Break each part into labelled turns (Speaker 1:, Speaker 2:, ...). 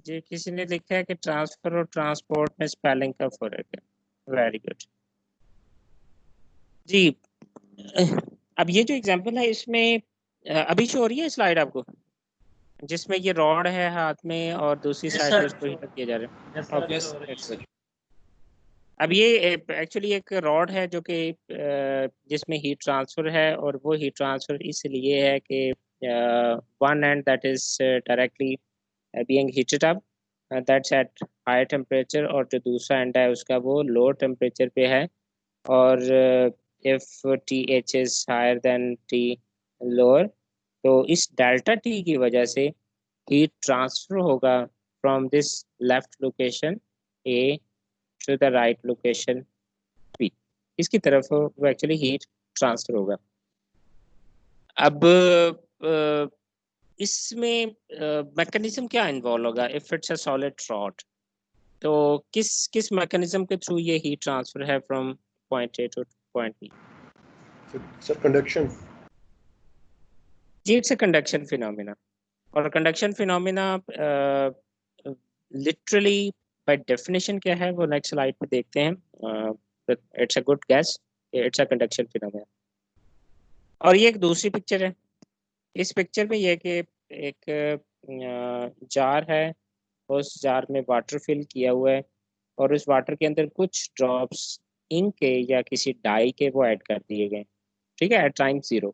Speaker 1: जी किसी ने लिखा है कि ट्रांसफर और ट्रांसपोर्ट में स्पेलिंग का फर्क है। वेरी गुड जी। अब ये जो एग्जांपल है इसमें अभी शो हो रही है स्लाइड आपको, जिसमें ये रॉड है हाथ में और दूसरी
Speaker 2: यस
Speaker 1: साइड पे
Speaker 2: सर,
Speaker 1: उसको हीट किया जा रहा
Speaker 2: यस
Speaker 1: है।
Speaker 2: Sir,
Speaker 1: okay
Speaker 2: yes.
Speaker 1: That's good. अब ये एक्चुअली एक रॉड है जो कि जिसमें हीट ट्रांसफर है, और वो हीट ट्रांसफर इसलिए है कि one and that is directly being heated up, that's at high temperature, और जो दूसरा एंड है उसका वो लोअर टेम्परेचर पे है। और if T H is higher than T lower, तो इस डेल्टा टी की वजह से हीट ट्रांसफर होगा from this left location A to the right location B. इसकी तरफ वो एक्चुअली हीट ट्रांसफर होगा। अब इसमें मैकेनिज्म क्या इन्वॉल्व होगा if it's a solid rod? तो किस किस मैकेनिज्म के थ्रू ये हीट ट्रांसफर है from point A to point B?
Speaker 3: Sir conduction.
Speaker 1: जी इट्स अ कंडक्शन फिनोमिना। और कंडक्शन फिनोमिना लिटरली बाय डेफिनेशन क्या है वो नेक्स्ट स्लाइड पे देखते हैं। It's a good gas, it's a conduction phenomena. और ये एक दूसरी पिक्चर है। इस पिक्चर में ये कि एक जार है, उस जार में वाटर फिल किया हुआ है, और उस वाटर के अंदर कुछ ड्रॉप्स इंक के या किसी डाई के वो ऐड कर दिए गए, ठीक है, एट टाइम जीरो।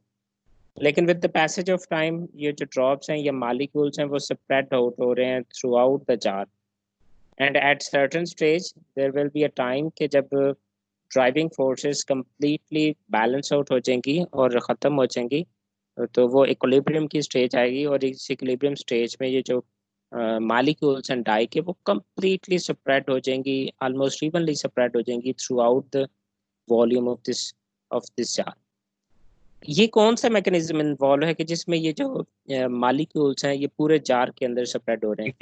Speaker 1: लेकिन with the passage of time ये जो ड्रॉप्स हैं या मालिक्यूल्स हैं वो स्प्रेड आउट हो रहे हैं throughout the jar, and at certain stage there will be a time कि जब driving forces completely balance out हो जाएंगी और ख़त्म हो जाएंगी, तो वो इक्विलिब्रियम की स्टेज आएगी, और इस इक्विलिब्रियम स्टेज में ये जो मालिक्यूल्स एंड डाई के वो कंप्लीटली स्प्रेड हो जाएंगी, ऑलमोस्ट इवनली स्प्रेड हो जाएंगी through out the volume of this jar. ये कौन सा मैकेनिज्म इन्वॉल्व है कि जिसमें ये जो मालिक्यूल्स हैं ये पूरे जार के अंदर स्प्रेड हो रहे हैं?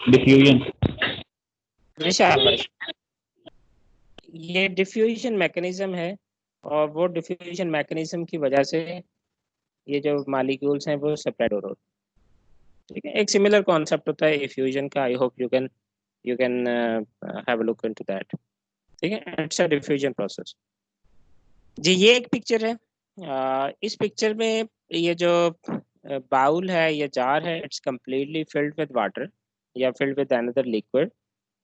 Speaker 2: डिफ्यूजन।
Speaker 1: शाबाश। ये डिफ्यूजन मैकेनिज्म है, और वो डिफ्यूजन मैकेनिज्म की वजह से ये जो मालिक्यूल्स हैं वो सेपरेट हो रहे हैं। ठीक है, एक सिमिलर कॉन्सेप्ट होता है इफ्यूजन का। I hope you can have a look into that. ठीक है, इट्स अ डिफ्यूजन प्रोसेस। जी ये एक पिक्चर है। इस पिक्चर में ये जो बाउल है या जार है, it's completely filled with water या फिल्ड विद अनदर लिक्विड,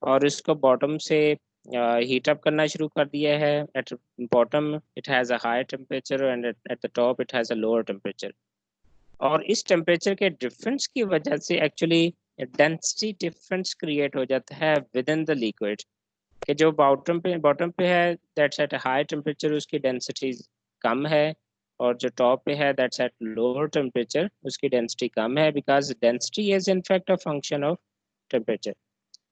Speaker 1: और इसको बॉटम से हीट अप करना शुरू कर दिया है। At bottom it has a high temperature and at the top it has a lower temperature. और इस टेम्परेचर के डिफरेंस की वजह से एक्चुअली डेंसिटी डिफरेंस क्रिएट हो जाता है विद इन द लिक्विड, कि जो बॉटम पे है दैट्स एट हाई टेम्परेचर उसकी डेंसिटी कम है, और जो टॉप पे है दैट्स एट लोअर टेम्परेचर उसकी डेंसिटी कम है, because density is in fact a function of temperature.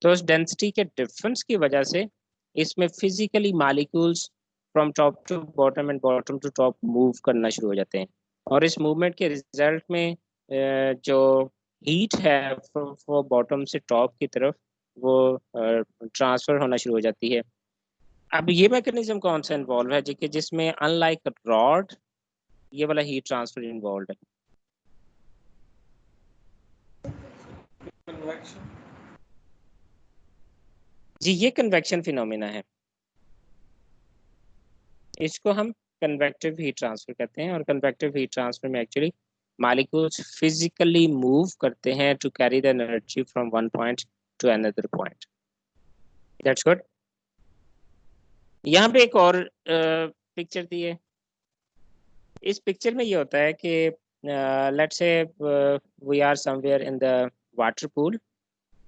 Speaker 1: तो उस डेंसिटी के डिफरेंस की वजह से इसमें physically molecules from top to bottom and bottom to top move करना शुरू हो जाते हैं, और इस मूवमेंट के रिजल्ट में जो हीट है वो बॉटम से टॉप की तरफ वो ट्रांसफर होना शुरू हो जाती है। अब ये मैकेनिज्म कौन सा इन्वॉल्व है जी कि जिसमें अनलाइक रॉड ये वाला हीट ट्रांसफर इन्वॉल्व है?
Speaker 2: कन्वेक्शन।
Speaker 1: जी ये कन्वेक्शन फिनोमिना है। इसको हम कन्वेक्टिव हीट ट्रांसफर कहते हैं, और कन्वेक्टिव हीट ट्रांसफर में एक्चुअली मॉलिक्यूल्स फिजिकली मूव करते हैं to carry the energy from one point to another point. That's good. यहाँ पे एक और पिक्चर दी है। इस पिक्चर में ये होता है कि let's say we are somewhere in the water pool,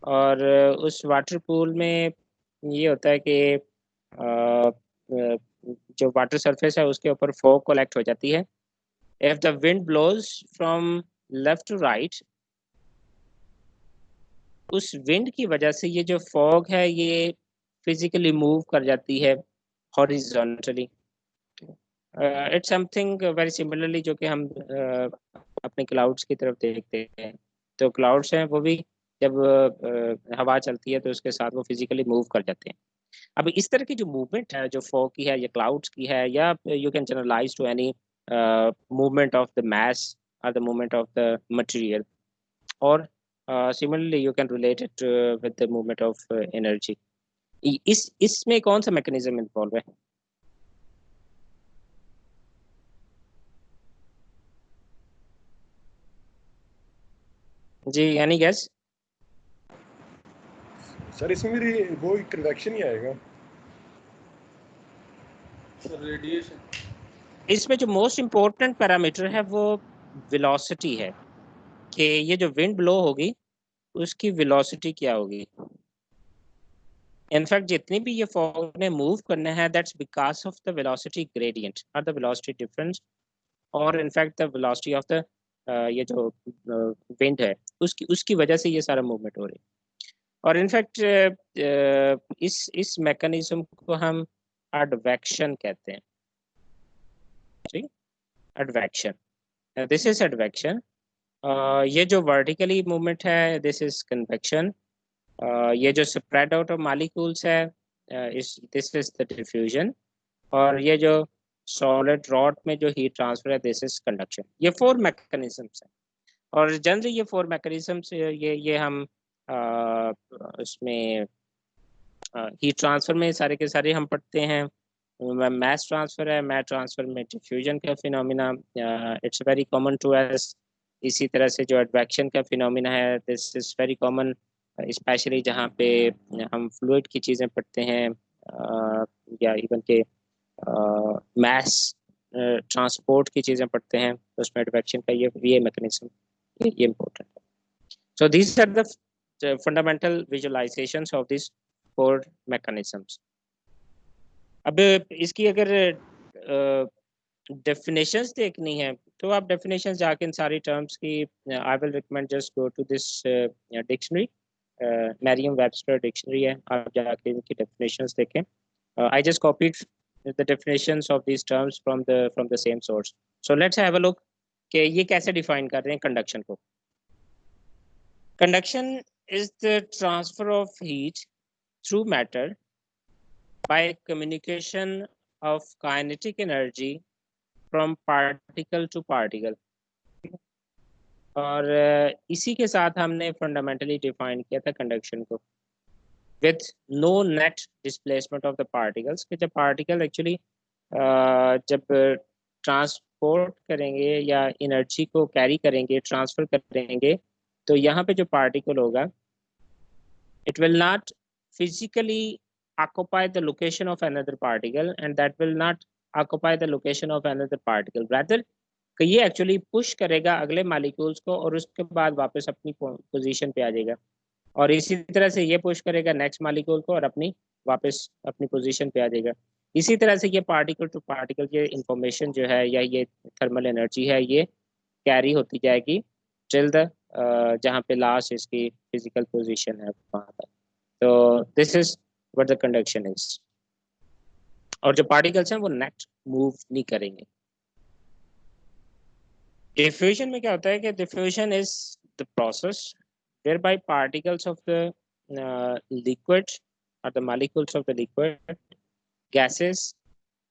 Speaker 1: और उस वाटर पूल में ये होता है कि जो वाटर सरफेस है उसके ऊपर फॉग कलेक्ट हो जाती है। If the wind blows from left to right, उस विंड की वजह से ये जो फॉग है ये फिजिकली मूव कर जाती है horizontally. It's something very similarly जो कि हम अपने क्लाउड्स की तरफ देखते हैं। तो क्लाउड्स हैं वो भी जब हवा चलती है तो उसके साथ वो फिजिकली मूव कर जाते हैं। अब इस तरह की जो मूवमेंट है जो फॉग की है या क्लाउड्स की है, या you can generalize to any movement of the mass or the movement of the material, or similarly you can relate it with the movement of energy. इसमें कौन सा मैकेनिज्म इन्वॉल्व है? जी, एनी गेस?
Speaker 3: सर इसमें भी वो convection ही आएगा
Speaker 2: sir radiation.
Speaker 1: इसमें जो मोस्ट इम्पोर्टेंट पैरामीटर है वो वेलोसिटी है, कि ये जो विंड ब्लो होगी उसकी वेलोसिटी क्या होगी। इनफैक्ट जितनी भी ये फॉग ने मूव करना है, that's because of the velocity gradient और द वेलोसिटी डिफरेंस, और in fact the velocity of the ये जो विंड है उसकी वजह से ये सारा मूवमेंट हो रही है। और इनफैक्ट इस मैकेनिज्म को हम एडवेक्शन कहते हैं। ठीक, एडवेक्शन, दिस इज एडवेक्शन। ये जो वर्टिकली मूवमेंट है दिस इज कन्वेक्शन। ये जो स्प्रेड आउट ऑफ मॉलिक्यूल्स है दिस इज द डिफ्यूजन। और ये जो सॉलिड रॉड में जो हीट ट्रांसफर है दिस इज कंडक्शन। ये 4 मैकेनिज्म्स हैं, और जनरली ये 4 मैकेनिज्म्स ये हम उसमें हीट ट्रांसफर में सारे के सारे हम पढ़ते हैं। मैस ट्रांसफर है, मैस ट्रांसफर में डिफ्यूजन का phenomena it's very common to us. इसी तरह से जो एडवेक्शन का फिनोमिना है this is very common, especially जहाँ पे हम फ्लूइड की चीज़ें पढ़ते हैं या इवन के मैस ट्रांसपोर्ट की चीज़ें पढ़ते हैं, तो उसमें एडवेक्शन का ये मैकेनिज्म ये इम्पोर्टेंट है। So these are the fundamental visualizations of this 4 mechanisms. अब इसकी अगर डेफिनेशंस देखनी है तो आप डेफिनेशंस जाके इन सारी टर्म्स की I will recommend just go to this dictionary, Merriam Webster dictionary है, आप जाके इनकी डेफिनेशंस देखें। I just copied the definitions of this terms from the same source. So let's have a look कि ये कैसे डिफाइन कर रहे हैं कंडक्शन को। Conduction is the transfer of heat through matter by communication of kinetic energy from particle to particle। और इसी के साथ हमने फंडामेंटली डिफाइन किया था कंडक्शन को with no net displacement of the particles, कि जब पार्टिकल एक्चुअली जब ट्रांसपोर्ट करेंगे या एनर्जी को कैरी करेंगे, ट्रांसफर करेंगे, तो यहाँ पे जो पार्टिकल होगा it will not physically occupy the location of another particle and that will not occupy the location of another particle, rather कि ये एक्चुअली पुश करेगा अगले मॉलिक्यूल्स को और उसके बाद वापस अपनी पोजीशन पे आ जाएगा, और इसी तरह से ये पुश करेगा नेक्स्ट मॉलिक्यूल को और अपनी वापस अपनी पोजीशन पे आ जाएगा। इसी तरह से ये पार्टिकल टू पार्टिकल ये इंफॉर्मेशन जो है या ये थर्मल एनर्जी है ये कैरी होती जाएगी टिल द जहाँ पे लास्ट इसकी फिजिकल पोजीशन है वहाँ पर। तो this is what the conduction is. और जो पार्टिकल्स हैं वो नेट मूव नहीं करेंगे। डिफ्यूजन में क्या होता है कि diffusion is the process whereby particles of the liquid or the molecules of the liquid, gases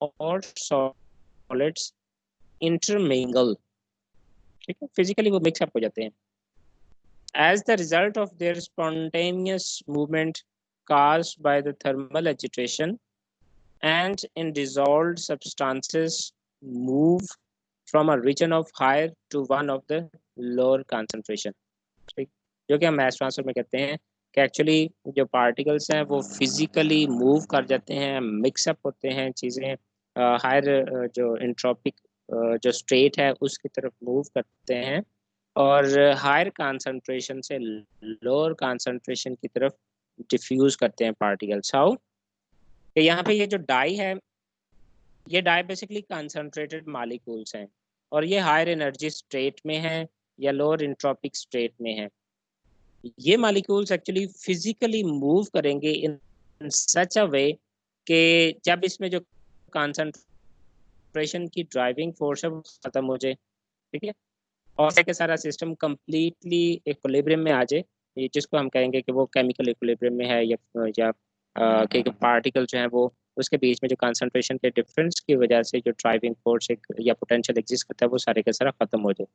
Speaker 1: or solids intermingle, ठीक है, फिजिकली वो मिक्स अप हो जाते हैं as the result of their spontaneous movement caused by the thermal agitation, and in dissolved substances move from a region of higher to one of the lower concentration, ठीक, जो कि हम mess transfer में कहते हैं कि एक्चुअली जो particles हैं वो फिजिकली मूव कर जाते हैं, मिक्सअप होते हैं, चीज़ें हायर जो एंट्रोपिक जो स्टेट है उसकी तरफ मूव करते हैं और हायर कंसंट्रेशन से लोअर कंसंट्रेशन की तरफ डिफ्यूज करते हैं पार्टिकल्स। हाउ कि यहाँ पे ये जो डाई है ये डाई बेसिकली कंसंट्रेटेड मॉलिक्यूल्स हैं और ये हायर एनर्जी स्टेट में है या लोअर एंट्रोपिक स्टेट में है। ये मॉलिक्यूल्स एक्चुअली फिजिकली मूव करेंगे इन सच अ वे कि जब इसमें जो कंसंट्रेशन की ड्राइविंग फोर्स है वो खत्म हो जाए, ठीक है, और के सारा सिस्टम कंप्लीटली इक्विलिब्रियम में आ जाए, ये जिसको हम कहेंगे कि वो केमिकल इक्विलिब्रियम में है या कि पार्टिकल जो है वो उसके बीच में जो कंसंट्रेशन के डिफरेंस की वजह से जो ड्राइविंग फोर्स या पोटेंशियल एग्जिस्ट करता है वो सारे का सारा खत्म हो जाए।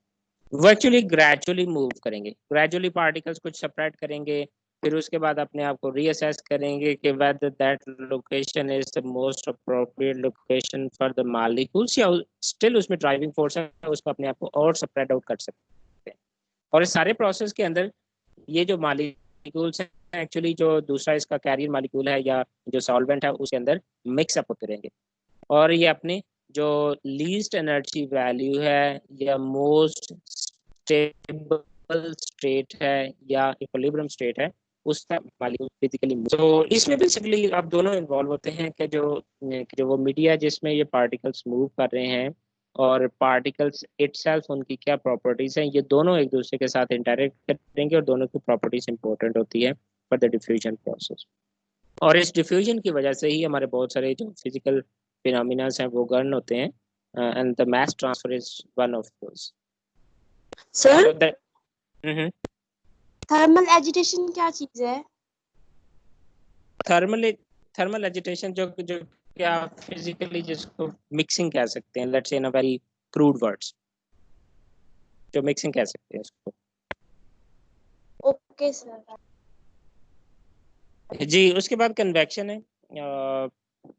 Speaker 1: वो एक्चुअली ग्रेजुअली मूव करेंगे, ग्रेजुअली पार्टिकल्स कुछ सेपरेट करेंगे, फिर उसके बाद अपने आप को रीअसेस करेंगे कि whether that location is the most appropriate location for the molecules, या स्टिल उसमें ड्राइविंग फोर्स है, उसको अपने आप को और सेपरेट आउट कर सकते हैं। और इस सारे प्रोसेस के अंदर ये जो मॉलिक्यूल्स हैं एक्चुअली जो दूसरा इसका कैरियर मॉलिक्यूल है या जो सॉल्वेंट है उसके अंदर मिक्सअप होते रहेंगे, और ये अपने जो लीस्ट एनर्जी वैल्यू है या मोस्ट स्टेबल स्टेट है या इक्विलिब्रियम स्टेट है उसका मॉलिक्यूल फिजिकली। तो इसमें बेसिकली आप दोनों इन्वॉल्व होते हैं कि जो वो मीडिया जिसमें ये पार्टिकल्स मूव कर रहे हैं और पार्टिकल्स इटसेल्फ उनकी क्या प्रॉपर्टीज हैं, ये दोनों एक दूसरे के साथ इंटरेक्ट करेंगे और दोनों की प्रॉपर्टीज इंपॉर्टेंट होती है फॉर द डिफ्यूजन प्रोसेस। और इस डिफ्यूजन की वजह से ही हमारे बहुत सारे जो फिजिकल फिनोमिनास हैं वो गन होते हैं, and the mass transfer is one of those.
Speaker 4: Sir,
Speaker 1: hmm
Speaker 4: thermal agitation क्या चीज है?
Speaker 1: थर्मल एजिटेशन जो जो क्या फिजिकली जिसको मिक्सिंग कह सकते हैं, let's say in a very crude words, जो मिक्सिंग कह सकते हैं इसको।
Speaker 4: Okay sir.
Speaker 1: जी, उसके बाद कन्वेक्शन है।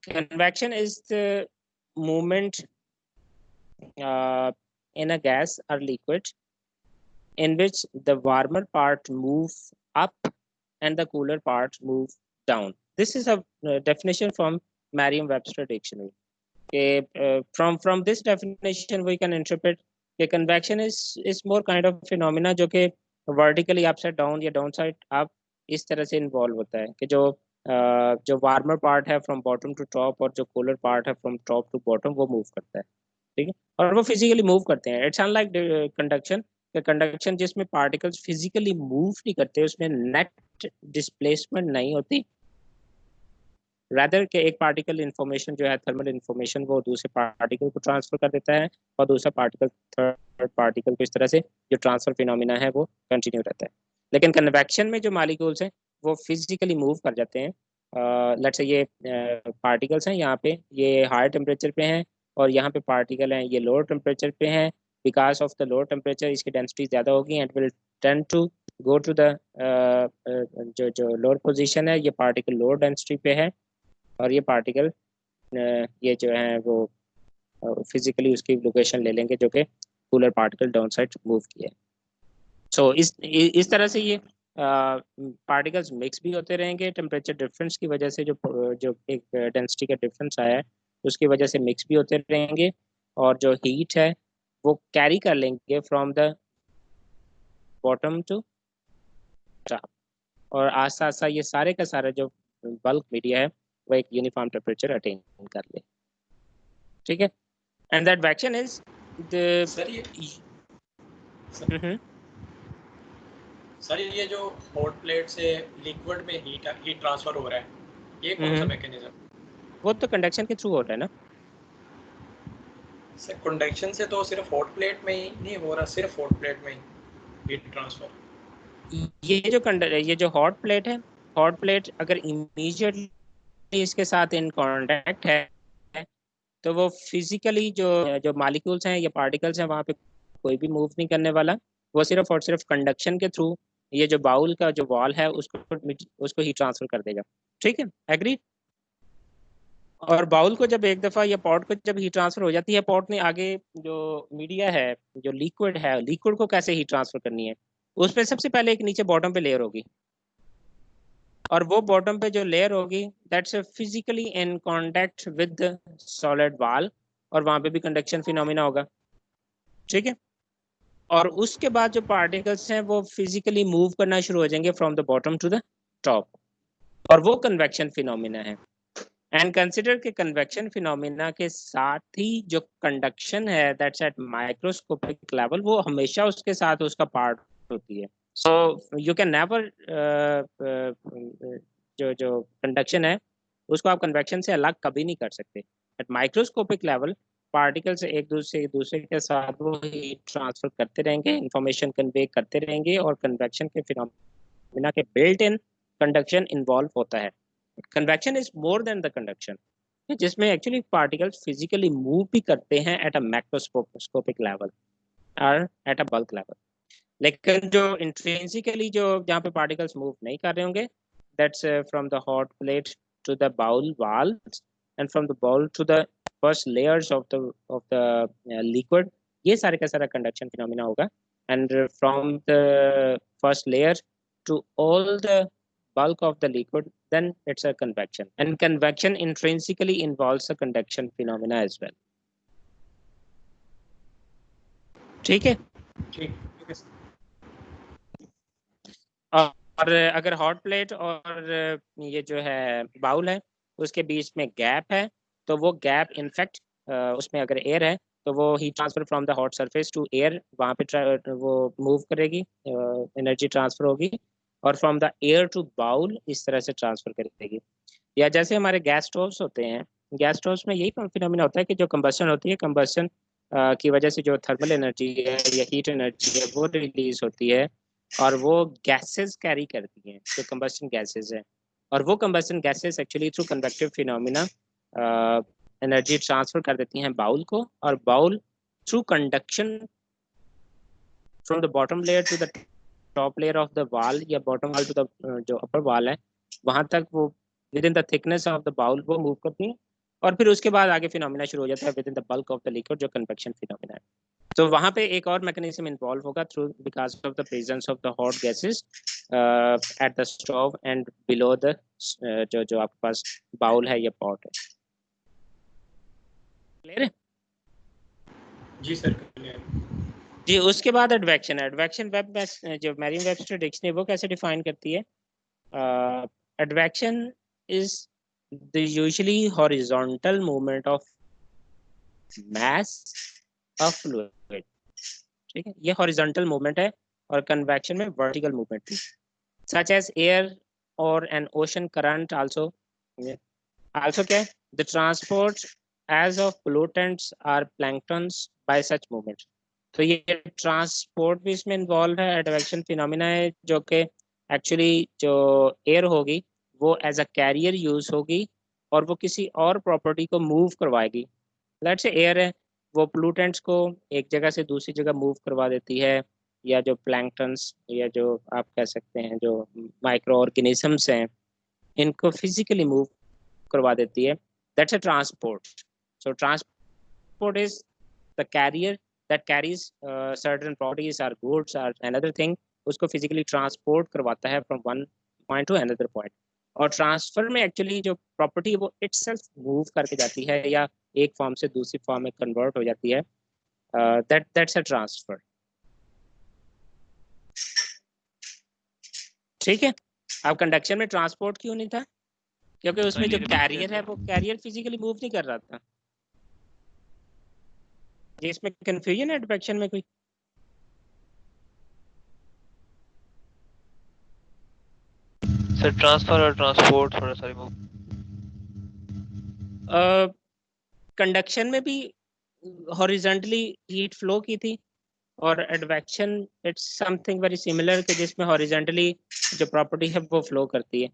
Speaker 1: Convection is the movement in a gas or liquid in which the warmer part move up and the cooler part move down. This is a definition from Merriam-Webster dictionary. From this definition we can interpret that convection is more kind of phenomena जो कि vertically upside down या downside up इस तरह से involve होता है कि जो वार्मर पार्ट है फ्रॉम बॉटम टू टॉप और जो कूलर पार्ट है फ्रॉम टॉप टू बॉटम वो मूव करता है, ठीक है, और वो फिजिकली मूव करते हैं। इट्स अनलाइक कंडक्शन, कंडक्शन जिसमें पार्टिकल्स फिजिकली मूव नहीं करते, उसमें नेट डिस्प्लेसमेंट नहीं होती, रादर के एक पार्टिकल इन्फॉर्मेशन जो है थर्मल इन्फॉर्मेशन वो दूसरे पार्टिकल को ट्रांसफर कर देता है और दूसरा पार्टिकल थर्ड पार्टिकल को, इस तरह से जो ट्रांसफर फिनोमिना है वो कंटिन्यू रहता है। लेकिन कन्वेक्शन में जो मॉलिक्यूल्स हैं वो फिजिकली मूव कर जाते हैं। लेट्स से ये पार्टिकल्स हैं, यहाँ पे ये हाई टेम्परेचर पे हैं और यहाँ पे पार्टिकल हैं ये लोअर टेम्परेचर पे हैं। Because of the lower temperature इसकी डेंसिटी ज़्यादा होगी and will tend to go to the जो लोअर पोजीशन है, ये पार्टिकल लोअर डेंसिटी पे है और ये पार्टिकल ये जो है वो फिजिकली उसकी लोकेशन ले लेंगे जो कि cooler particle down side move किया है। सो इस तरह से ये पार्टिकल्स मिक्स भी होते रहेंगे, टेम्परेचर डिफरेंस की वजह से जो एक डेंसिटी का डिफरेंस आया है उसकी वजह से मिक्स भी होते रहेंगे और जो हीट है वो कैरी कर लेंगे from the bottom to top, और आस्ता आस्ता ये सारे का सारा जो बल्क मीडिया है वो एक यूनिफॉर्म टेम्परेचर अटेन कर ले, ठीक है। एंड दैट वैक्शन इज द
Speaker 2: सर ये जो हॉट प्लेट से लिक्विड में हीट ट्रांसफर हो रहा है, ये कौन सा मैकेनिज्म?
Speaker 1: वो तो कंडक्शन के थ्रू होता है ना
Speaker 2: सर। कंडक्शन से तो सिर्फ हॉट प्लेट में ही नहीं हो रहा, सिर्फ हॉट प्लेट में ही हीट ट्रांसफर।
Speaker 1: ये जो हॉट प्लेट है, हॉट प्लेट अगर इमीडिएटली इसके साथ इन कांटेक्ट है तो वो फिजिकली जो मॉलिक्यूल्स हैं या पार्टिकल्स हैं वहाँ पे कोई भी मूव नहीं करने वाला, वो सिर्फ और सिर्फ कंडक्शन के थ्रू ये जो बाउल का जो वॉल है उसको ही ट्रांसफर कर देगा, ठीक है, एग्री। और बाउल को जब एक दफ़ा या पॉट को जब हीट ट्रांसफर हो जाती है, पॉट ने आगे जो मीडिया है जो लिक्विड है, लिक्विड को कैसे हीट ट्रांसफर करनी है, उसमें सबसे पहले एक नीचे बॉटम पे लेयर होगी और वो बॉटम पे जो लेयर होगी that's physically in contact with the solid wall और वहां पे भी कंडक्शन फिनोमिना होगा, ठीक है। और उसके बाद जो पार्टिकल्स हैं वो फिजिकली मूव करना शुरू हो जाएंगे from the bottom to the top, और वो कन्वेक्शन फिनोमिना है। एंड कंसिडर के कन्वेक्शन फिनोमिना के साथ ही जो कंडक्शन है दैट्स एट माइक्रोस्कोपिक लेवल वो हमेशा उसके साथ उसका पार्ट होती है। सो यू कैन नेवर जो कंडक्शन है उसको आप कन्वेक्शन से अलग कभी नहीं कर सकते। एट माइक्रोस्कोपिक लेवल पार्टिकल्स एक दूसरे के साथ वो हीट ट्रांसफर करते रहेंगे, इंफॉर्मेशन कन्वे करते रहेंगे और कन्वेक्शन के फिनोमिना के बिल्ट इन कंडक्शन इन्वॉल्व होता है। Convection is more than the conduction. जिसमें एक्चुअली पार्टिकल्स फिजिकली मूव भी करते हैं एट अ मैक्रोस्कोपिक लेवल और एट अ बल्क लेवल, लेकिन जो इंट्रिंसिकली जो जहाँ पे पार्टिकल्स मूव नहीं कर रहे होंगे, that's from the hot plate to the bowl walls and from the bowl to the first layers of the liquid, ये सारे का सारा कंडक्शन फिनोमिना होगा। And from the first layer to all the bulk of the liquid, then it's a convection, and convection intrinsically involves a conduction phenomena as well. ठीक है।
Speaker 2: ठीक है।
Speaker 1: और अगर हॉट प्लेट और ये जो है बाउल है उसके बीच में गैप है, तो वो गैप इनफैक्ट उसमें अगर एयर है तो वो heat transfer from the hot surface to air, वहाँ पे वो मूव करेगी, एनर्जी ट्रांसफर होगी, और from the air to bowl इस तरह से ट्रांसफर करेगी। या जैसे हमारे गैस स्टोव्स होते हैं, गैस स्टोव्स में यही फिनोमिना होता है कि जो कंबशन होती है, कंबशन की वजह से जो थर्मल एनर्जी है या हीट एनर्जी है वो रिलीज होती है, और वो गैसेस कैरी करती हैं, जो कंबशन गैसेस है, और वो combustion gases actually through convective phenomena energy transfer कर देती हैं बाउल को, और bowl through conduction from the bottom layer to the top layer of the wall या बॉटम वॉल टू द जो अपर वॉल है वहां तक वो within the thickness of the bowl वो मूव करती है, और फिर उसके बाद आगे फिनोमिना शुरू हो जाता है with in the bulk of the liquid, जो कन्वेक्शन फिनोमिना है। तो वहां पे एक और मैकेनिज्म इन्वॉल्व होगा through because of the presence of the hot gases at the stove and below the जो आपके पास बाउल है या पॉट है। क्लियर है?
Speaker 2: जी सर क्लियर।
Speaker 1: जी, उसके बाद एडवेक्शन है। एडवेक्शन वेब जो मैरियम वेबस्टर डिक्शनरी वो कैसे डिफाइन करती है? Advection is the usually horizontal movement of mass of fluid. ठीक है, ये हॉरिजॉन्टल मूवमेंट है, और कन्वेक्शन में वर्टिकल मूवमेंट भी, सच एज एयर और एन ओशन करंट आल्सो क्या, the transport as of pollutants or planktons by such movement. तो ये ट्रांसपोर्ट भी इसमें इन्वॉल्व है, एडवेक्शन फिनोमिना है, जो कि एक्चुअली जो एयर होगी वो एज अ कैरियर यूज होगी, और वो किसी और प्रॉपर्टी को मूव करवाएगी। लेट्स से एयर है, वो पोल्यूटेंट्स को एक जगह से दूसरी जगह मूव करवा देती है, या जो प्लैंक्टन्स या जो आप कह सकते हैं जो माइक्रो ऑर्गेनिजम्स हैं इनको फिजिकली मूव करवा देती है। That's a transport. So transport is the carrier that carries certain properties or goods or another thing, उसको physically transport करवाता है from one point to another point। और ट्रांसफर में एक्चुअली जो प्रॉपर्टी वो itself मूव करके जाती है या एक फॉर्म से दूसरी फॉर्म में कन्वर्ट हो जाती है, that's a transfer। ठीक है। अब कंडक्शन में ट्रांसपोर्ट क्यों नहीं था? क्योंकि उसमें जो कैरियर है वो कैरियर फिजिकली मूव नहीं कर रहा था। इसमें कंफ्यूजन है एडवेक्शन में कोई?
Speaker 5: सर ट्रांसफर और ट्रांसपोर्ट थोड़ा सा
Speaker 1: कंडक्शन में भी हॉरिजॉन्टली हीट फ्लो की थी, और advection it's something very similar के जिसमें हॉरिजॉन्टली जो प्रॉपर्टी है वो फ्लो करती है।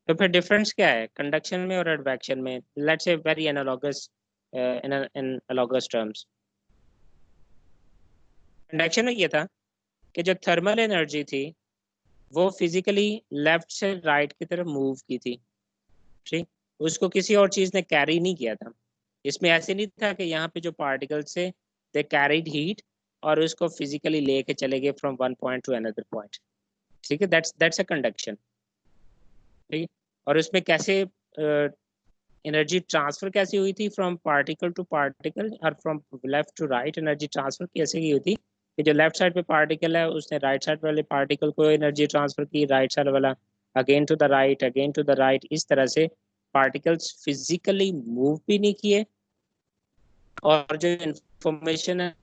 Speaker 1: तो फिर डिफरेंस क्या है कंडक्शन में और एडवेक्शन में? Let's say very analogous in analogous terms. Conduction में ये था कि जो थर्मल एनर्जी थी वो फिजिकली लेफ्ट से राइट की तरफ मूव की थी। ठीक, उसको किसी और चीज ने कैरी नहीं किया था। इसमें ऐसे नहीं था कि यहाँ पे जो पार्टिकल्स थे दे कैरीड हीट और उसको फिजिकली लेके चले गए from one point to another point. ठीक है, दैट्स अ कंडक्शन। ठीक, और उसमें कैसे एनर्जी ट्रांसफर कैसे हुई थी फ्रॉम पार्टिकल टू पार्टिकल और from left to right, energy transfer कैसे की हुई थी कि जो लेफ्ट साइड पे पार्टिकल है उसने राइट साइड वाले पार्टिकल को एनर्जी ट्रांसफर की, राइट साइड वाला again to the right, again to the right. इस तरह से पार्टिकल्स फिजिकली मूव भी नहीं किए, और जो इंफॉर्मेशन है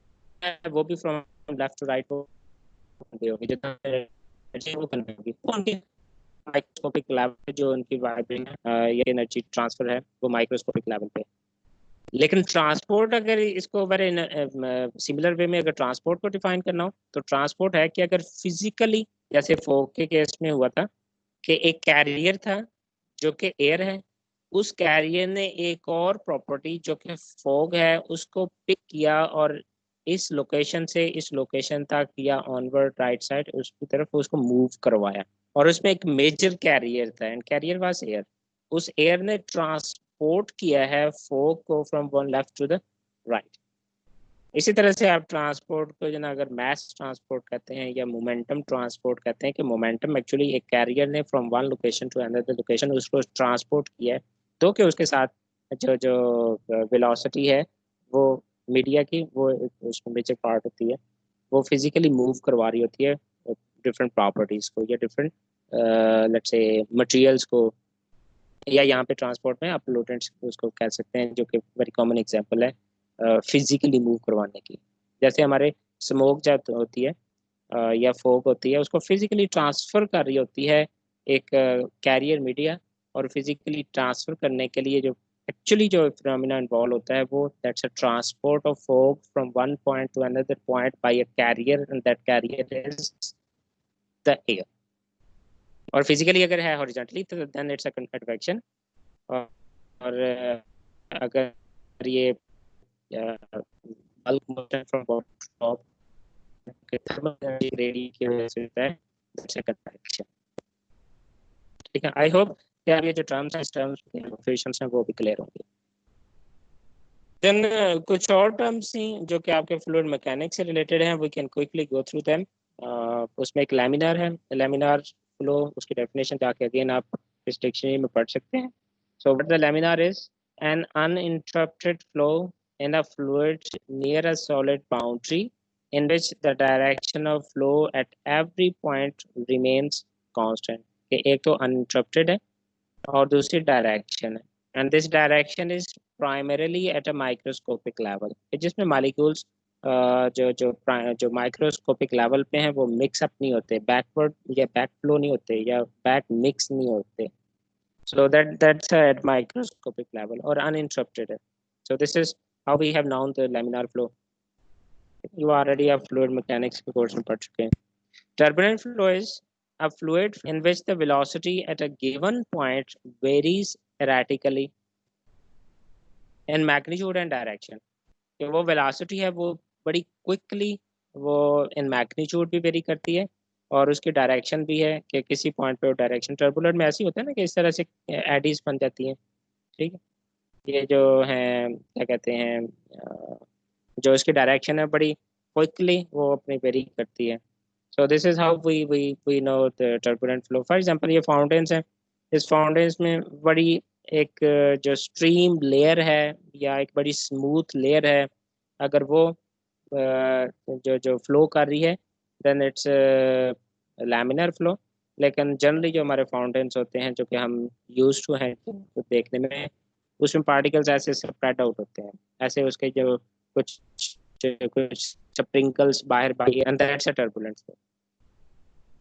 Speaker 1: वो भी फ्रॉम लेफ्ट टू राइट होगी, जो वो कन्वे होगी। उनके माइक्रोस्कोपिक लेवल जो उनकी वाइब्रेशन या एनर्जी ट्रांसफर है वो माइक्रोस्कोपिक लेवल पे। लेकिन ट्रांसपोर्ट अगर इसको वेरी सिमिलर वे में अगर ट्रांसपोर्ट को डिफाइन करना हो तो ट्रांसपोर्ट है कि अगर फिजिकली जैसे फोक के केस में हुआ था कि एक कैरियर था जो कि एयर है, उस कैरियर ने एक और प्रॉपर्टी जो कि फॉग है उसको पिक किया और इस लोकेशन से इस लोकेशन तक या ऑनवर्ड राइट साइड उसकी तरफ उसको मूव करवाया। और उसमें एक मेजर कैरियर था एंड कैरियर वाज एयर। उस एयर ने ट्रांसपोर्ट किया है फॉग को from one left to the right. इसी तरह से आप ट्रांसपोर्ट को जो ना अगर मैस ट्रांसपोर्ट कहते हैं या मोमेंटम ट्रांसपोर्ट कहते हैं कि मोमेंटम एक्चुअली एक कैरियर ने from one location to another location उसको ट्रांसपोर्ट किया है, तो कि उसके साथ जो जो वेलोसिटी है वो मीडिया की वो उसमें मेजर पार्ट होती है, वो फिजिकली मूव करवा रही होती है डिफरेंट प्रॉपर्टीज को या डिफरेंट लेट्स से मटेरियल्स को, या यहाँ पे ट्रांसपोर्ट में आप पोल्यूटेंट्स उसको कह सकते हैं जो कि वेरी कॉमन एग्जांपल है फिजिकली मूव करवाने की। जैसे हमारे स्मोक जब होती है या फोक होती है उसको फिजिकली ट्रांसफर कर रही होती है एक कैरियर मीडिया, और फिजिकली ट्रांसफर करने के लिए जो एक्चुअली जो फिनोमेना इन्वॉल्व होता है वो that's a transport of fog from one point to another point by a carrier and that carrier is the air. और फिजिकली अगर है हॉरिजॉन्टली तो देन इट्स अ कन्वेक्शन, और अगर ये bulk motion from bottom to top के thermal energy gradient की वजह से होता है, दैट्स अ कन्वेक्शन। ठीक है, आई होप कि आप ये जो टर्म्स हैं इस टर्म्स के डेफिनेशंस हैं वो भी क्लियर होंगे। देन कुछ और टर्म्स थी जो कि आपके फ्लूइड मैकेनिक्स से रिलेटेड हैं, we can quickly go through them. उसमें एक लैमिनार है, लैमिनार फ्लो उसकी डेफिनेशन जाके अगेन आप इस डिक्शनरी में पढ़ सकते हैं। So what the laminar is an uninterrupted flow in a fluid near a solid boundary in which the direction of flow at every point remains constant। एक तो uninterrupted है और दूसरी डायरेक्शन है, and this direction is primarily at a microscopic level, जिसमें molecules जो जो जो माइक्रोस्कोपिक लेवल पे हैं वो मिक्स अप नहीं होते, बैकवर्ड या बैक फ्लो नहीं होते या बैक मिक्स नहीं होते। So that's at microscopic level or uninterrupted. So this is how we have known the laminar flow. You already have fluid mechanics course में पढ़ चुके हैं। Turbulent flow is a fluid in which the velocity at a given point varies erratically in magnitude and direction। कि वो velocity है वो बड़ी quickly वो in magnitude भी vary करती है और उसकी डायरेक्शन भी है कि किसी पॉइंट पे वो डायरेक्शन टर्बुलेंट में ऐसी होता है ना कि इस तरह से एडीज बन जाती हैं। ठीक है, ये जो है क्या कहते हैं जो इसकी डायरेक्शन है बड़ी क्विकली वो अपनी वेरी करती है। So this is how we know the turbulent flow. For example ये फाउंटेन्स हैं, इस फाउंटेन्स में बड़ी एक जो स्ट्रीम लेयर है या एक बड़ी स्मूथ लेयर है, अगर वो जो जो फ्लो कर रही है देन इट्स लैमिनर फ्लो। लेकिन जनरली जो हमारे फाउंटेन्स होते हैं जो कि हम यूज टू हैं देखने में, उसमें पार्टिकल्स ऐसे स्प्रेड आउट होते हैं, ऐसे उसके जो कुछ कुछ स्प्रिंकल्स बाहर बाहर and that's a turbulent flow.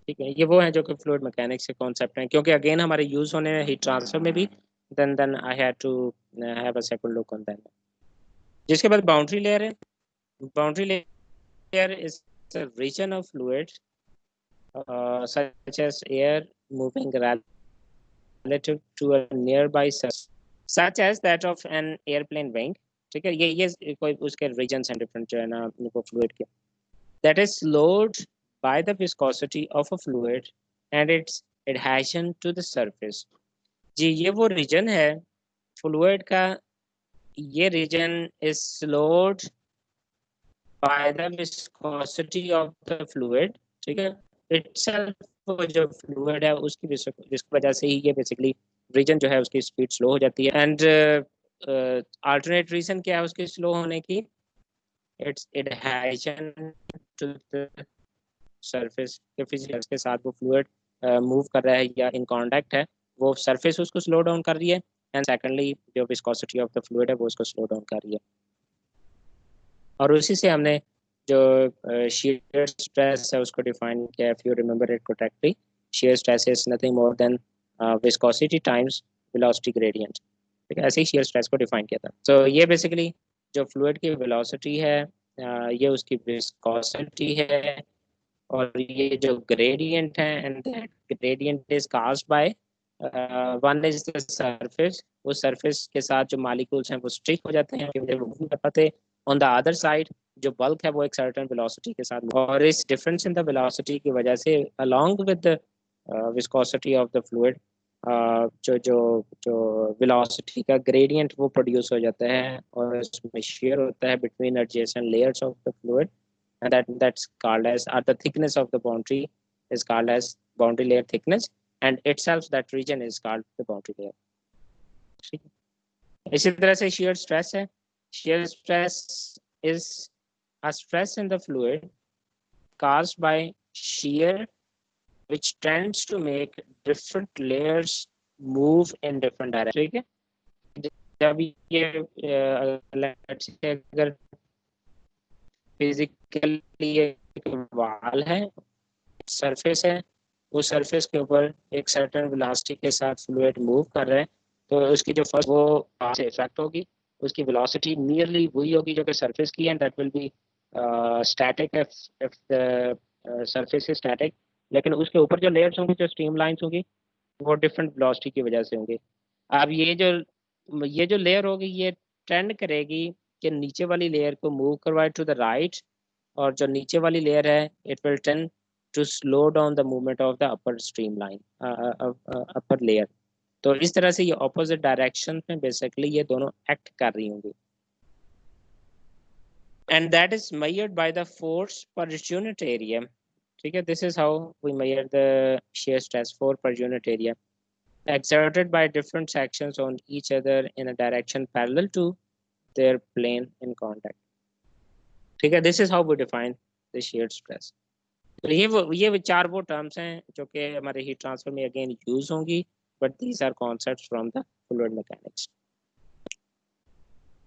Speaker 1: ठीक है, ये वो हैं जो कि फ्लूइड मैकेनिक्स के कॉन्सेप्ट हैं, क्योंकि अगेन हमारे यूज होने हीट ट्रांसफर में भी then I had to have a second look on that. जिसके बाद बाउंड्री लेयर है। Boundary layer is a region of fluid such as air moving relative to a nearby surface such as that of an airplane wing। ठीक है, ये कोई उसके regions हैं different जो है ना वो fluid के, that is slowed by the viscosity of a fluid and its adhesion to the surface। जी ये वो region है fluid का, ये region is slowed by the viscosity of the fluid। ठीक है, itself जो fluid है उसकी जिसकी वजह से ही ये बेसिकली रीजन जो है उसकी स्पीड स्लो हो जाती है। एंड अल्टरनेट रीजन क्या है उसके स्लो होने की, it's adhesion to the surface के फिजिकल्स के साथ वो फ्लूइड मूव कर रहा है या इन कांटेक्ट है, वो सरफेस उसको स्लो डाउन कर रही है, एंड सेकेंडली जो विस्कोसिटी ऑफ द फ्लूइड है वो उसको स्लो डाउन कर रही है। और उसी से हमने जो shear stress है उसको डिफाइन किया, if you remember it correctly, shear stress is nothing more than viscosity times velocity gradient। ठीक है, ऐसे ही shear stress को डिफाइन किया था। तो ये बेसिकली जो फ्लूइड की वेलोसिटी है ये उसकी विस्कोसिटी है और ये जो ग्रेडियंट है and that gradient is caused by one is the surface, उस सरफेस के साथ जो मालिक्यूल्स हैं वो स्ट्रिक हो जाते हैं, वो मूव कर पाते। ऑन द अदर साइड जो बल्क है वो एक सर्टेन वेलोसिटी के साथ, और इस डिफरेंस इन द वेलोसिटी की वजह से along with the viscosity of the fluid जो जो जो वेलोसिटी का ग्रेडियंट वो प्रोड्यूस हो जाता है, और इसमें शेयर होता है between adjacent layers of the fluid, and that's called as the thickness of the boundary is called as boundary layer thickness, and itself that region is called the boundary layer. ठीक है, इसी तरह से shear stress है. Shear stress is a stress in the fluid caused by shear which tends to make different layers move in different directions. ठीक है, जब ये अगर फिजिकली एक वाल है, सरफेस है, उस सरफेस के ऊपर एक सर्टेन वेलोसिटी के साथ फ्लूइड मूव कर रहे हैं, तो उसकी जो फर्स्ट वो से इफेक्ट होगी, उसकी वेलोसिटी नियरली वही होगी जो कि सरफेस की, and that will B static if the surface is static, लेकिन उसके ऊपर जो लेयर्स होंगी, जो स्ट्रीम लाइंस होंगी, वो डिफरेंट वेलोसिटी की वजह से होंगी. अब ये जो लेयर होगी ये ट्रेंड करेगी कि नीचे वाली लेयर को मूव करवाए टू द राइट, और जो नीचे वाली लेयर है it will tend to slow down the movement of the upper stream line, upper layer. तो इस तरह से ये ऑपोजिट डायरेक्शन में बेसिकली ये दोनों एक्ट कर रही होंगी, and that is measured by the force per unit area. ठीक है, this is how we measure the shear stress for per unit area exerted by different sections on each other in a direction parallel to their plane in contact. ठीक है, this is how we define the shear stress. तो ये चार वो terms हैं जो कि हमारे हीट ट्रांसफर में अगेन यूज होंगी, but these are concepts from the fluid mechanics.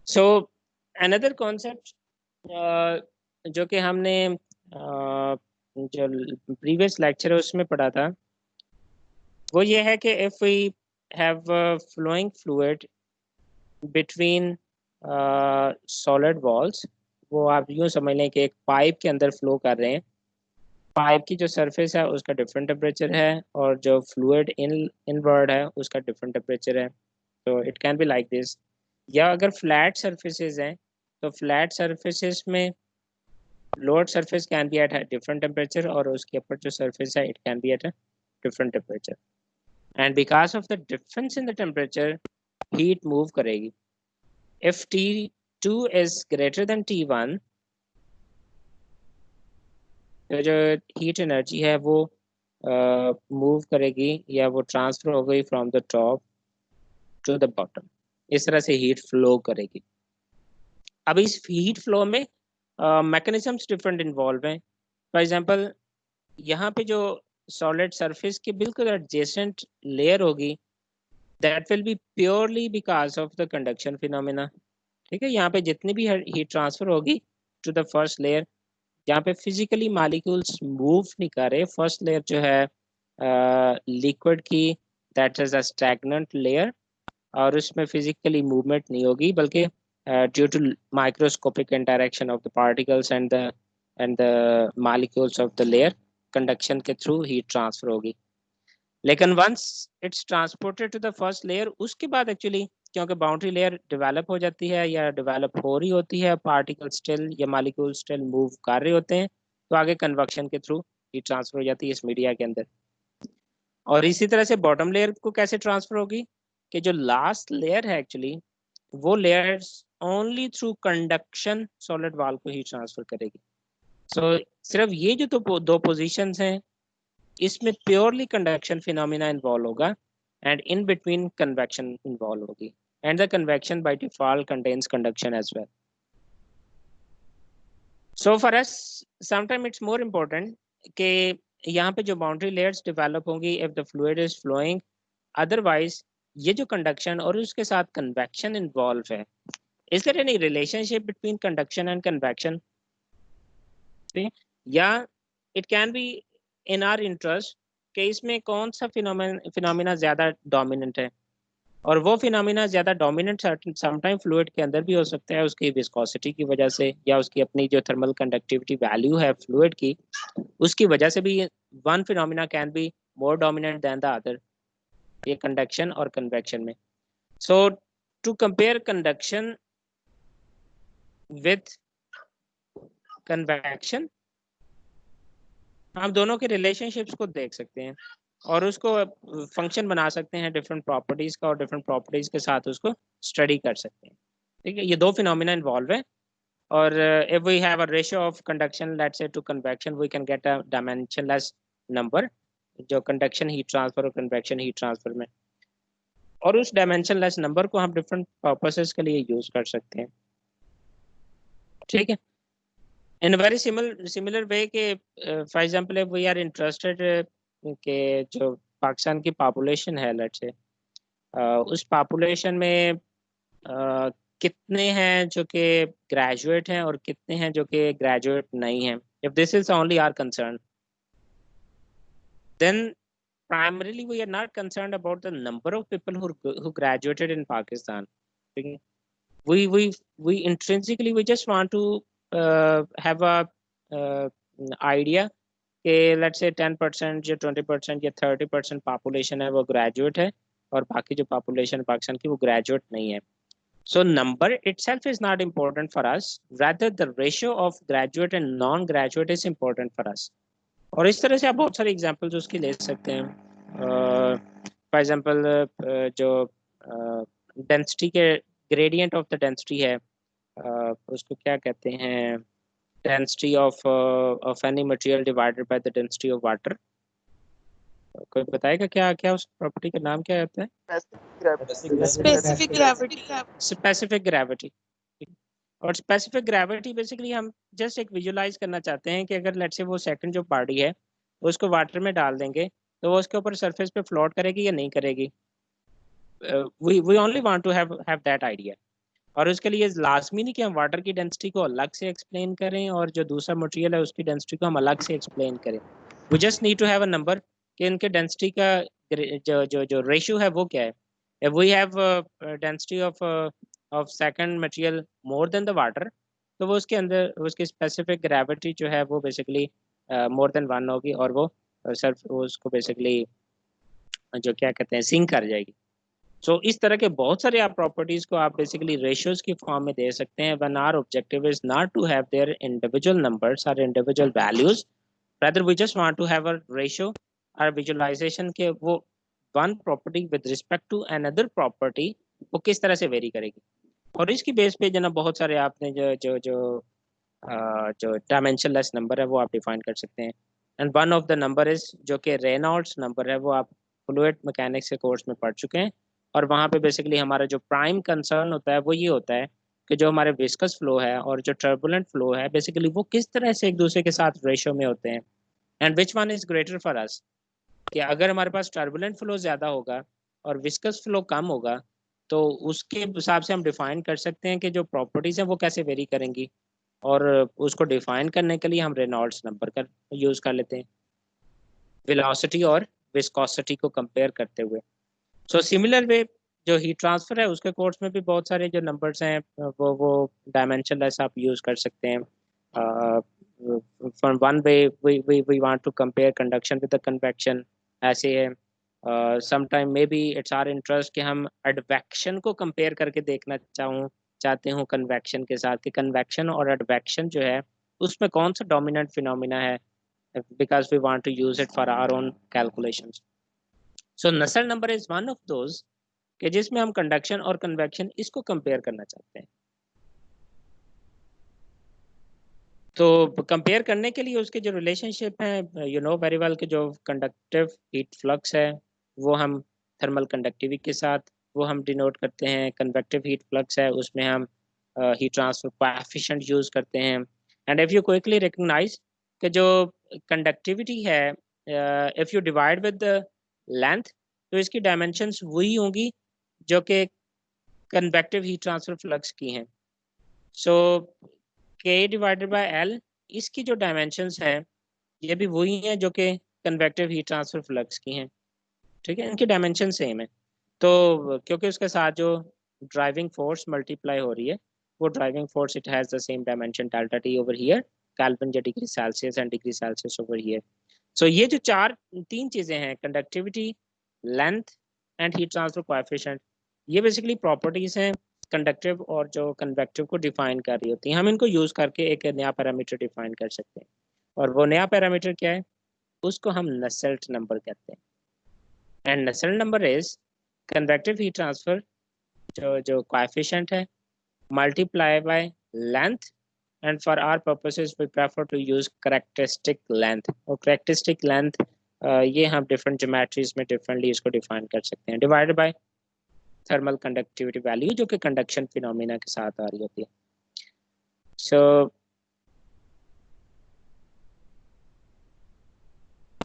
Speaker 1: So another concept जो कि हमने जो प्रीवियस लेक्चर है उसमें पढ़ा था, वो ये है कि if we have flowing fluid between solid walls, वो आप यूँ समझ लें कि एक पाइप के अंदर फ्लो कर रहे हैं, पाइप की जो सरफेस है उसका डिफरेंट टेम्परेचर है, और जो फ्लूइड इनवर्ड है उसका डिफरेंट टेम्परेचर है. तो it can be like this. या अगर फ्लैट सरफेसेस हैं तो फ्लैट सरफेसेस में lower surface can be at a different temperature, और उसके ऊपर जो सरफेस है it can be at a different temperature, and because of the difference in the temperature heat move करेगी. If T2 is greater than T1, तो जो heat energy है वो मूव करेगी या वो ट्रांसफर हो गई from the top to the bottom, इस तरह से हीट फ्लो करेगी. अब इस हीट फ्लो में मैकेनिज्म्स डिफरेंट इन्वॉल्व हैं. फॉर एग्जांपल यहाँ पे जो सॉलिड सरफेस के बिल्कुल एडजेसेंट लेयर होगी, that will be purely because of the conduction phenomena. ठीक है, यहाँ पे जितनी भी हीट ट्रांसफर होगी टू द फर्स्ट लेयर, जहाँ पे फिजिकली मॉलिक्यूल्स मूव नहीं कर रहे, फर्स्ट लेयर जो है लिक्विड की, that is a stagnant layer, और उसमें फिजिकली मूवमेंट नहीं होगी, बल्कि due to microscopic interaction of the particles and the molecules of the layer, conduction के थ्रू हीट ट्रांसफर होगी. लेकिन once it's transported to the first layer, उसके बाद एक्चुअली क्योंकि बाउंड्री लेयर डेवलप हो जाती है या डेवलप हो रही होती है, पार्टिकल स्टिल या मॉलिक्यूल स्टिल मूव कर रहे होते हैं, तो आगे कन्वेक्शन के थ्रू हीट ट्रांसफर हो जाती है इस मीडिया के अंदर. और इसी तरह से बॉटम लेयर को कैसे ट्रांसफर होगी कि जो लास्ट लेयर है एक्चुअली वो layers only through conduction solid wall को हीट ट्रांसफर करेगी. सो सिर्फ ये जो दो पोजिशंस हैं इसमें प्योरली कंडक्शन फिनोमिना इन्वॉल्व होगा, and in between convection involved होगी, and the convection by default contains conduction as well. So for us sometimes it's more important कि यहाँ पे जो boundary layers develop होंगी if the fluid is flowing, otherwise ये जो conduction और उसके साथ convection involved है, is there any relationship between conduction and convection? या it can be in our interest कि इसमें कौन सा फिनोमिना ज़्यादा डोमिनेंट है, और वो फिनोमिना ज़्यादा डोमिनेंट समटाइम फ्लूइड के अंदर भी हो सकता है उसकी विस्कोसिटी की वजह से, या उसकी अपनी जो थर्मल कंडक्टिविटी वैल्यू है फ्लूइड की, उसकी वजह से भी one phenomena can be more dominant than the other. ये कंडक्शन और कन्वेक्शन में। So to compare conduction with convection, हम दोनों के रिलेशनशिप्स को देख सकते हैं और उसको फंक्शन बना सकते हैं डिफरेंट प्रॉपर्टीज का, और डिफरेंट प्रॉपर्टीज के साथ उसको स्टडी कर सकते हैं। ठीक है, ये दो फिनोमिना इन्वॉल्व है। और if we have a ratio of conduction, let's say to convection, we can get a dimensionless number, जो conduction heat transfer और convection heat transfer में, और उस dimensionless number को हम different purposes के लिए use कर सकते हैं। ठीक है, in a very similar way के for example if we are interested के जो पाकिस्तान की population है, let's say उस population में कितने हैं जो कि ग्रेजुएट हैं और कितने हैं जो कि ग्रेजुएट नहीं हैं। If this is only our concern, then primarily we are not concerned about the number of people who graduated in Pakistan. We intrinsically we just want to have a idea कि let's say 10% या 20% या 30% population है वो graduate है और बाकी जो population Pakistan की वो ग्रेजुएट नहीं है। So number itself is not important for us, rather the ratio of graduate and non-graduate is important for us. और इस तरह से आप बहुत सारे एग्जांपल्स उसकी ले सकते हैं। फॉर एग्जांपल जो डेंसिटी के ग्रेडियंट ऑफ द डेंसिटी है, उसको क्या कहते हैं, density of any material divided by the density of water. कोई बताएगा क्या क्या उस प्रॉपर्टी का नाम क्या होता है?
Speaker 4: Specific gravity.
Speaker 1: Specific gravity. और स्पेसिफिक ग्रेविटी बेसिकली हम जस्ट एक विजुलाइज करना चाहते हैं कि अगर लेट्स से वो सेकंड जो बॉडी है उसको वाटर में डाल देंगे तो वो उसके ऊपर सरफेस पे फ्लोट करेगी या नहीं करेगी। We only want to have that idea. और उसके लिए लाजमी नहीं कि हम वाटर की डेंसिटी को अलग से एक्सप्लेन करें और जो दूसरा मटेरियल है उसकी डेंसिटी को हम अलग से एक्सप्लेन करें। We just need to have a number कि इनके डेंसिटी का जो रेशियो है वो क्या है। If we have density of second material more than the water, तो वो उसके अंदर उसकी specific gravity जो है वो basically more than 1 होगी और वो सिर्फ उसको basically जो क्या कहते हैं सिंक कर जाएगी। So इस तरह के बहुत सारे आप properties को आप basically ratios की form में दे सकते हैं when our objective is not to have their individual numbers or individual values, rather we just want to have a ratio or visualization के वो one property with respect to another property वो किस तरह से very करेगी। और इसकी base पे जना बहुत सारे आपने जो डायमेंशनलेस नंबर है वो आप डिफाइन कर सकते हैं। And one of the number is जो कि रेनॉल्ड्स नंबर है, वो आप फ्लूइड मैकेनिक्स के कोर्स में पढ़ चुके हैं। और वहाँ पे बेसिकली हमारा जो प्राइम कंसर्न होता है वो ये होता है कि जो हमारे विस्कस फ्लो है और जो टर्बुलेंट फ्लो है बेसिकली वो किस तरह से एक दूसरे के साथ रेशियो में होते हैं, and which one is greater for us. कि अगर हमारे पास टर्बुलेंट फ्लो ज़्यादा होगा और विस्कस फ्लो कम होगा तो उसके हिसाब से हम डिफाइन कर सकते हैं कि जो प्रॉपर्टीज़ हैं वो कैसे वेरी करेंगी। और उसको डिफाइन करने के लिए हम रेनॉल्ड्स नंबर का यूज़ कर लेते हैं वेलोसिटी और विस्कोसिटी को कंपेयर करते हुए। सो सिमिलर वे जो हीट ट्रांसफ़र है उसके कोर्स में भी बहुत सारे जो नंबर्स हैं वो डायमेंशनलेस आप यूज़ कर सकते हैं। from one way we want to compare conduction with the convection, ऐसे है। sometime maybe it's our interest कि हम advection को compare करके देखना चाहते हूँ convection के साथ कि convection और advection जो है उसमें कौन सा dominant phenomena है, because we want to use it for our own calculations. So Nusselt number is one of those कि जिसमें हम conduction और convection इसको compare करना चाहते हैं। तो कंपेयर करने के लिए उसके जो रिलेशनशिप हैं यू नो वेरी वेल कि जो कंडक्टिव हीट फ्लक्स है वो हम थर्मल कंडक्टिविटी के साथ वो हम डिनोट करते हैं। कन्वेक्टिव हीट फ्लक्स है उसमें हम हीट ट्रांसफर कोएफिशिएंट यूज़ करते हैं। And if you quickly recognise कि जो कंडक्टिविटी है if you divide with the length तो इसकी डायमेंशंस वही होंगी जो कि कन्वेक्टिव हीट ट्रांसफर फ्लक्स की हैं। सो K डिवाइडेड बाय L इसकी जो डायमेंशंस हैं ये भी वही हैं जो कि कन्वेक्टिव हीट ट्रांसफर फ्लक्स की हैं। ठीक है, इनकी डायमेंशन सेम है। तो क्योंकि उसके साथ जो ड्राइविंग फोर्स मल्टीप्लाई हो रही है वो driving force it has the same dimension delta T over here, kelvin या degree Celsius and degree Celsius over here. So ये जो तीन चीज़ें हैं conductivity, length and heat transfer coefficient, ये बेसिकली प्रॉपर्टीज हैं कंडक्टिव और जो कन्वेक्टिव को डिफाइन कर रही होती हैं। हम इनको यूज करके एक नया पैरामीटर डिफाइन कर सकते हैं, और वो नया पैरामीटर क्या है, उसको हम नसेल्ट नंबर कहते हैं। And Nusselt number is convective heat transfer जो कोएफिशिएंट है multiply by length, and for our purposes we prefer to use characteristic length, और characteristic length ये हम different geometries में differently इसको define कर सकते हैं, divided by thermal conductivity value जो कि conduction phenomena के साथ आ रही होती है। So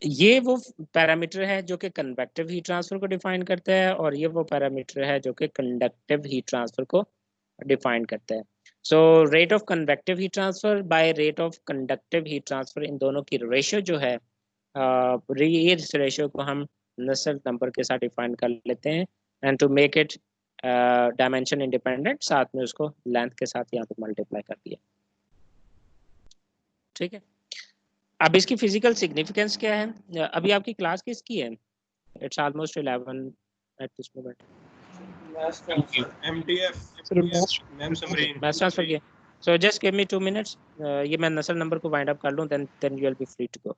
Speaker 1: ये वो पैरामीटर है जो कि कन्वेक्टिव हीट ट्रांसफर को डिफाइन करता है, और ये वो पैरामीटर है जो कि कंडक्टिव हीट ट्रांसफर को डिफाइन करता है। So rate of convective heat transfer by rate of conductive heat transfer, इन दोनों की रेशियो जो है, इस रेशियो को हम नसेल्ट नंबर के साथ डिफाइन कर लेते हैं, and to make it dimension independent साथ में उसको लेंथ के साथ यहाँ पे मल्टीप्लाई कर दिया। ठीक है, अब इसकी फिजिकल सिग्निफिकेंस क्या है? अभी आपकी क्लास किसकी है? It's almost 11 at this moment.
Speaker 2: Ma'am Samreen
Speaker 1: maths transfer किया। So just give me 2 minutes, ये मैं नसल नंबर को वाइंड अप कर लूं, then you will be free to go.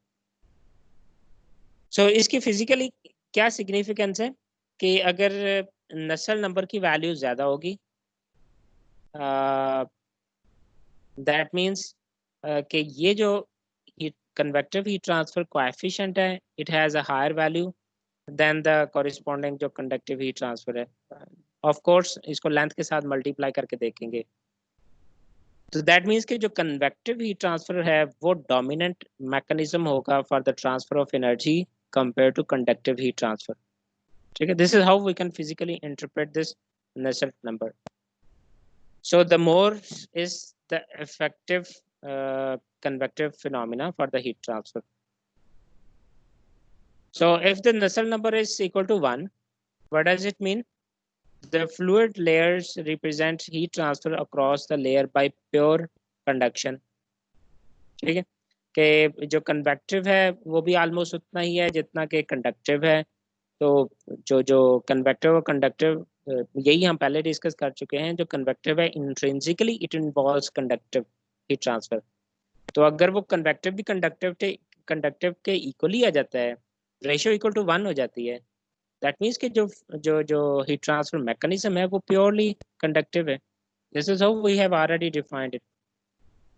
Speaker 1: So इसकी फिजिकली क्या सिग्निफिकेंस है कि अगर नसल नंबर की वैल्यू ज्यादा होगी, दैट मींस कि ये जो convective heat transfer coefficient है, it has a higher value than the corresponding जो conductive heat transfer है। Of course इसको length के साथ multiply करके देखेंगे, तो that means कि जो convective heat transfer है वो dominant mechanism होगा for the transfer of energy compared to conductive heat transfer। ठीक है, this is how we can physically interpret this Nusselt number। So the more is the effective convective phenomena for the heat transfer। So if the Nusselt number is equal to 1, what does it mean? The fluid layers represent heat transfer across the layer by pure conduction। ठीक है, कि जो convective है वो भी almost उतना ही है जितना कि conductive है। तो जो convective और conductive यही हम पहले डिस्कस कर चुके हैं। जो convective है intrinsically it involves conductive heat transfer। तो अगर वो कन्वेक्टिव भी कंडक्टिव के इक्वली आ जाता है, रेशियो इक्वल टू 1 हो जाती है, दैट मींस कि जो हीट ट्रांसफर मैकेनिज्म है वो प्योरली कंडक्टिव है। This is how we have already defined it.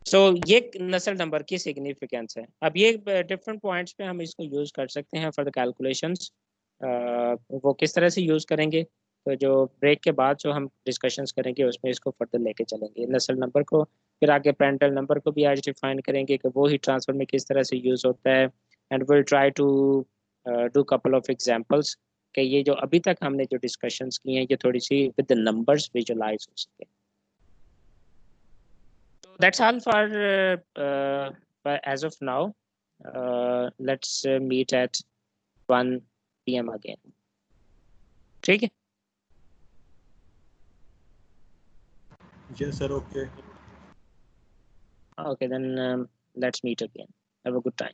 Speaker 1: So ये नसल नंबर की सिग्निफिकेंस है। अब ये डिफरेंट पॉइंट्स पे हम इसको यूज कर सकते हैं फॉर द कैलकुलेशंस। वो किस तरह से यूज करेंगे, तो जो ब्रेक के बाद जो हम डिस्कशंस करेंगे उसमें इसको फर्दर लेके चलेंगे नसल नंबर को, फिर आगे पेरेंटल नंबर को भी आज डिफाइन करेंगे कि वो हीट ट्रांसफर में किस तरह से यूज होता है। And will try to do couple of examples कि ये जो अभी तक हमने जो डिस्कशंस की हैं ये थोड़ी सी विद द नंबर्स विजुअलाइज हो सके। That's all for as of now. Let's meet at 1 PM again. ठीक है,
Speaker 2: yes sir, okay
Speaker 1: okay then let's meet again, have a good time।